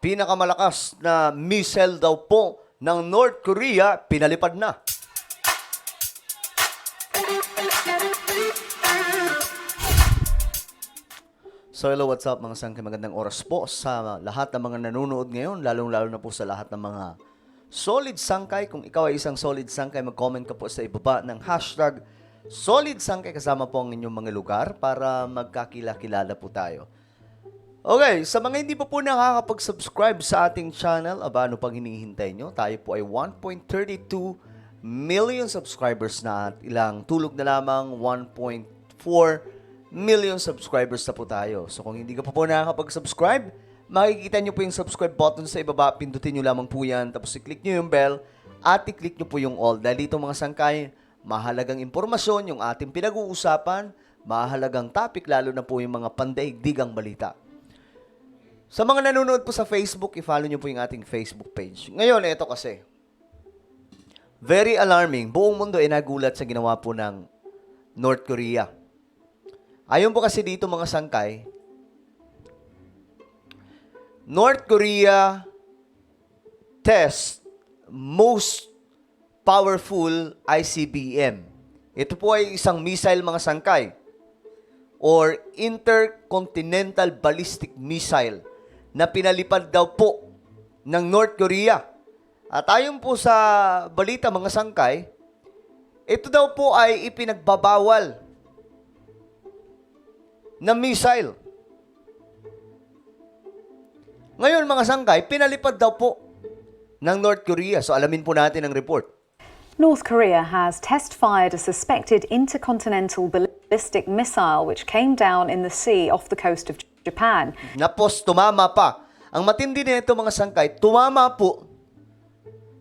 Pinakamalakas na missile daw po ng North Korea, pinalipad na. So hello, what's up mga sangkay? Magandang oras po sa lahat ng mga nanonood ngayon, lalong-lalo na po sa lahat ng mga solid sangkay. Kung ikaw ay isang solid sangkay, mag-comment ka po sa ibaba ng hashtag solid sangkay kasama po ang inyong mga lugar para magkakilala po tayo. Okay, sa mga hindi pa po nakakapag-subscribe sa ating channel, ano pang hinihintay nyo? Tayo po ay 1.32 million subscribers na at ilang tulog na lamang 1.4 million subscribers na po tayo. So kung hindi ka pa po nakakapag-subscribe, makikita nyo po yung subscribe button sa ibaba, pindutin nyo lamang po yan, tapos i-click nyo yung bell at i-click nyo po yung all. Dahil dito mga sangkay, mahalagang impormasyon yung ating pinag-uusapan, mahalagang topic, lalo na po yung mga pandaigdigang balita. Sa mga nanonood po sa Facebook, i-follow nyo po yung ating Facebook page. Ngayon, ito kasi. Very alarming. Buong mundo ay nagulat sa ginawa po ng North Korea. Ayon po kasi dito mga sangkay, North Korea test most powerful ICBM. Ito po ay isang missile mga sangkay or intercontinental ballistic missile na pinalipad daw po ng North Korea. At ayon po sa balita mga sangkay, ito daw po ay ipinagbabawal na missile. Ngayon mga sangkay, pinalipad daw po ng North Korea. So alamin po natin ang report. North Korea has test-fired a suspected intercontinental ballistic missile which came down in the sea off the coast of Japan. Napos, tumama pa. Ang matindi nito mga sangkay, tumama po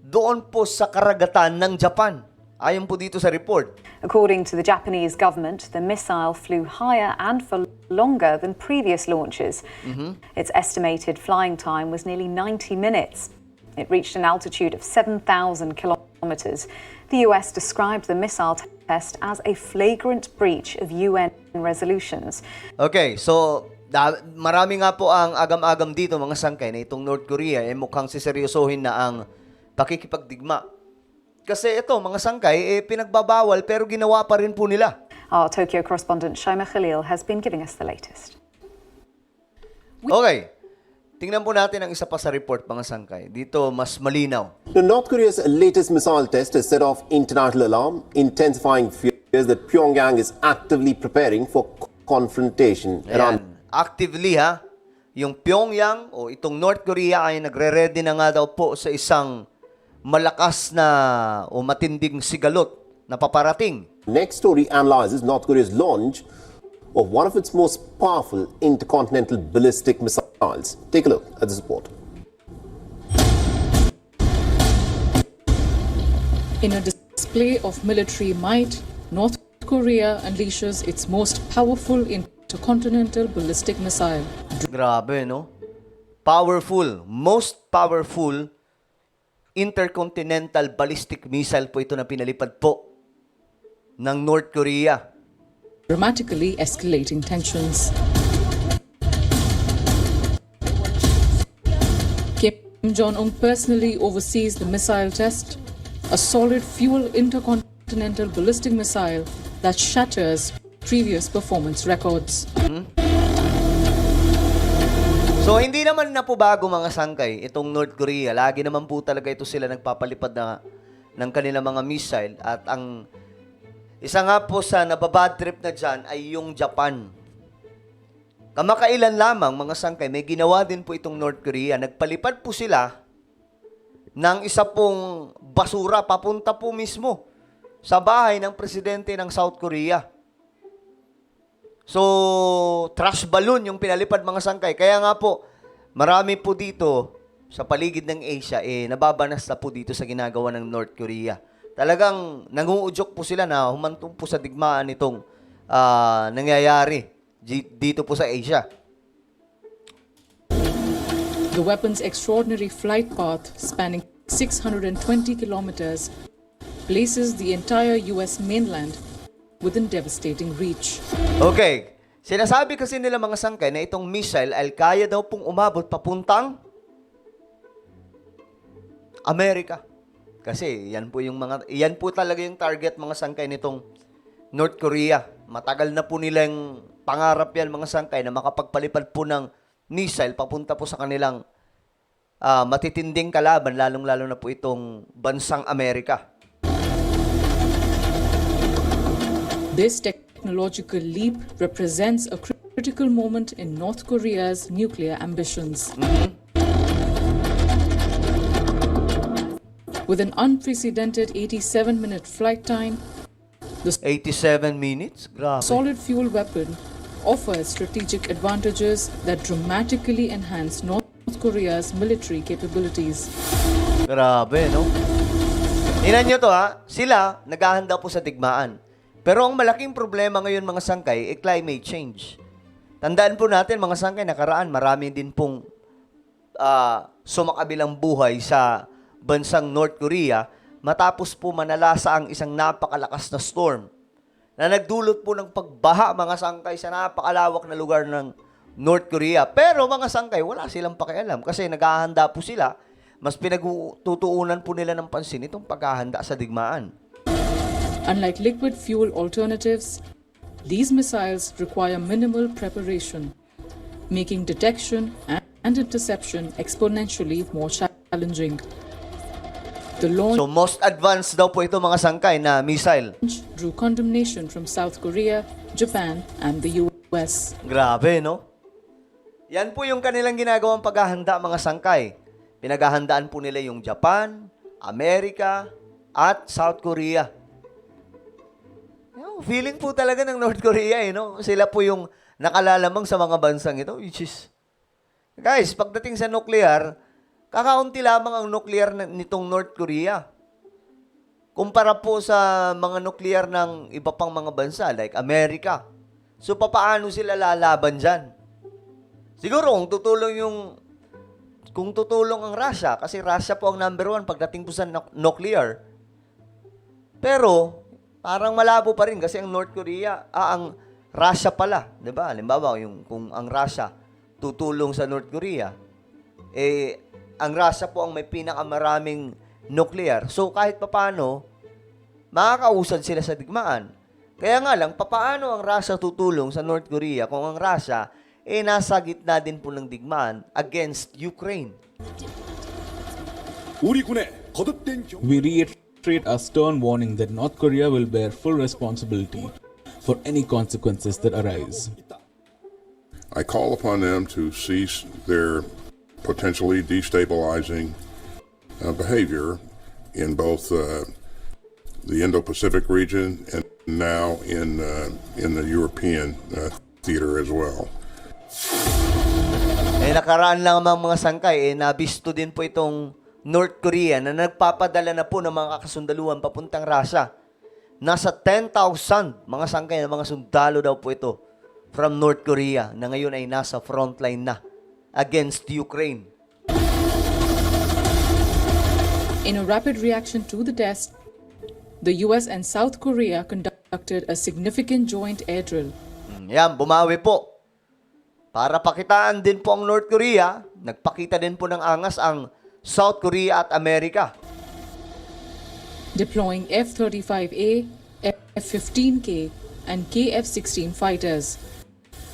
doon po sa karagatan ng Japan. Ayon po dito sa report. According to the Japanese government, the missile flew higher and for longer than previous launches. Its estimated flying time was nearly 90 minutes. It reached an altitude of 7,000 kilometers. The US described the missile test as a flagrant breach of UN resolutions. Okay, so marami nga po ang agam-agam dito mga sangkay na itong North Korea mukhang siseryosohin na ang pakikipagdigma. Kasi ito mga sangkay pinagbabawal pero ginawa pa rin po nila. Our Tokyo correspondent Shaima Khalil has been giving us the latest. Okay, tingnan po natin ang isa pa sa report mga sangkay. Dito mas malinaw. Now, North Korea's latest missile test has set off international alarm, intensifying fears that Pyongyang is actively preparing for confrontation around. Actively ha, yung Pyongyang o itong North Korea ay nagre-ready na nga daw po sa isang malakas na o matinding sigalot na paparating. Next story analyzes North Korea's launch of one of its most powerful intercontinental ballistic missiles. Take a look at this report. In a display of military might, North Korea unleashes its most powerful intercontinental ballistic missile. Grabe, no? Powerful, most powerful intercontinental ballistic missile po ito na pinalipad po ng North Korea. Dramatically escalating tensions. Kim Jong-un personally oversees the missile test, a solid fuel intercontinental ballistic missile that shatters previous performance records. So, hindi naman na po bago mga sangkay itong North Korea. Lagi naman po talaga ito sila nagpapalipad ng kanilang mga missile. At ang isa nga po sa nababad trip na dyan ay yung Japan. Kamakailan lamang mga sangkay, may ginawa din po itong North Korea. Nagpalipad po sila ng isa pong basura papunta po mismo sa bahay ng presidente ng South Korea. So, trash balloon yung pinalipad mga sangkay. Kaya nga po, marami po dito sa paligid ng Asia, nababanas na po dito sa ginagawa ng North Korea. Talagang nanguudyok po sila na humantong po sa digmaan itong nangyayari dito po sa Asia. The weapon's extraordinary flight path, spanning 620 kilometers, places the entire US mainland within devastating reach. Okay. Sinasabi kasi nila mga sangkay na itong missile ay kaya daw pong umabot papuntang Amerika. Kasi yan po talaga yung target mga sangkay nitong North Korea. Matagal na po nilang pangarap yan mga sangkay na makapagpalipad po ng missile papunta po sa kanilang matitinding kalaban, lalong-lalo na po itong bansang Amerika. This technological leap represents a critical moment in North Korea's nuclear ambitions. With an unprecedented 87-minute flight time, the 87 minutes? Grabe. solid fuel weapon offers strategic advantages that dramatically enhance North Korea's military capabilities. Grabe, no? Tingnan nyo to ha, sila naghahanda po sa digmaan. Pero ang malaking problema ngayon mga sangkay climate change. Tandaan po natin mga sangkay, nakaraan marami din pong sumakabilang buhay sa bansang North Korea matapos po manalasa ang isang napakalakas na storm na nagdulot po ng pagbaha mga sangkay sa napakalawak na lugar ng North Korea. Pero mga sangkay, wala silang pakialam kasi naghahanda po sila. Mas pinagtutuunan po nila ng pansin itong paghahanda sa digmaan. Unlike liquid fuel alternatives, these missiles require minimal preparation, making detection and interception exponentially more challenging. The launch So most advanced daw po ito mga sangkay na missile. drew condemnation from South Korea, Japan, and the US. Grabe, no? Yan po yung kanilang ginagawang paghahanda mga sangkay. Pinaghahandaan po nila yung Japan, Amerika, at South Korea. Feeling po talaga ng North Korea, no? Sila po yung nakalalamang sa mga bansang ito, which is... Guys, pagdating sa nuclear, kakaunti lamang ang nuclear nitong North Korea. Kumpara po sa mga nuclear ng iba pang mga bansa, like Amerika. So, papaano sila lalaban dyan? Siguro, kung tutulong ang Russia, kasi Russia po ang number 1 pagdating po sa nuclear. Pero, parang malabo pa rin kasi ang North Korea, ang Russia pala, 'di ba? Halimbawa, kung ang Russia tutulong sa North Korea, ang Russia po ang may pinakamaraming nuclear. So kahit papaano, makakausad sila sa digmaan. Kaya nga lang, papaano ang Russia tutulong sa North Korea kung ang Russia nasa gitna din po ng digmaan against Ukraine? We reiterate our stern warning that North Korea will bear full responsibility for any consequences that arise. I call upon them to cease their potentially destabilizing behavior in both the Indo-Pacific region and now in the European theater as well. Nakaraan lang mga sangkay, nabisto din po itong North Korea na nagpapadala na po ng mga kasundaluhan papuntang Russia. Nasa 10,000 mga sangkay na mga sundalo daw po ito from North Korea na ngayon ay nasa frontline na against Ukraine. In a rapid reaction to the test, the US and South Korea conducted a significant joint air drill. Yan, bumawi po. Para pakitaan din po ang North Korea, nagpakita din po ng angas ang South Korea at Amerika. Deploying F-35A, F-15K, and KF-16 fighters,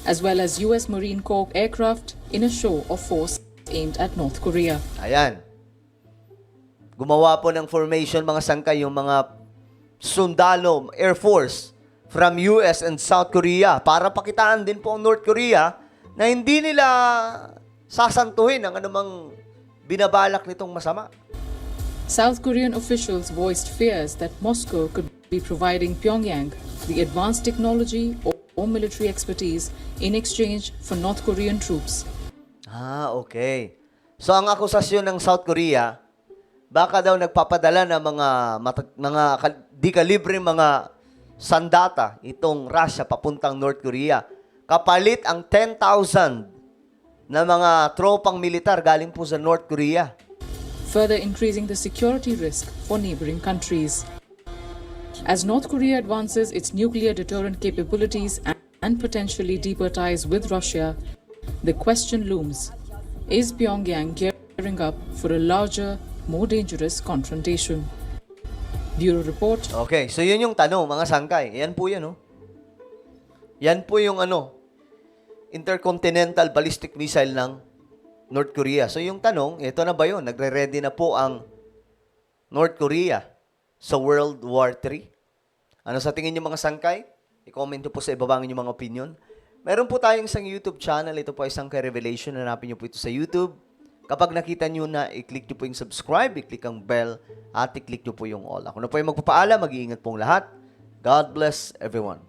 as well as US Marine Corps aircraft in a show of force aimed at North Korea. Ayan. Gumawa po ng formation mga sangkay yung mga sundalo, Air Force from US and South Korea para pakitaan din po ang North Korea na hindi nila sasantuhin ang anumang binabalak nitong masama. South Korean officials voiced fears that Moscow could be providing Pyongyang the advanced technology or military expertise in exchange for North Korean troops. Okay. So ang akusasyon ng South Korea, baka daw nagpapadala ng mga di-kalibre mga sandata itong Russia papuntang North Korea. Kapalit ang 10,000 na mga tropang militar galing po sa North Korea. Further increasing the security risk for neighboring countries. As North Korea advances its nuclear deterrent capabilities and potentially deeper ties with Russia, the question looms, is Pyongyang gearing up for a larger more dangerous confrontation. Bureau Report. Okay, so yun yung tanong, mga sangkay. Yan po yan, oh. Yan po yung intercontinental ballistic missile ng North Korea. So yung tanong, ito na ba yun? Nagre-ready na po ang North Korea sa World War III? Ano sa tingin niyo mga sangkay? I-comment niyo po sa ibaba ang inyong mga opinion. Meron po tayong isang YouTube channel. Ito po ay Sangkay Revelation. Hanapin niyo po ito sa YouTube. Kapag nakita niyo na, i-click niyo po yung subscribe, i-click ang bell, at i-click niyo po yung all. Ako na po yung magpapaalam. Mag-iingat pong lahat. God bless everyone.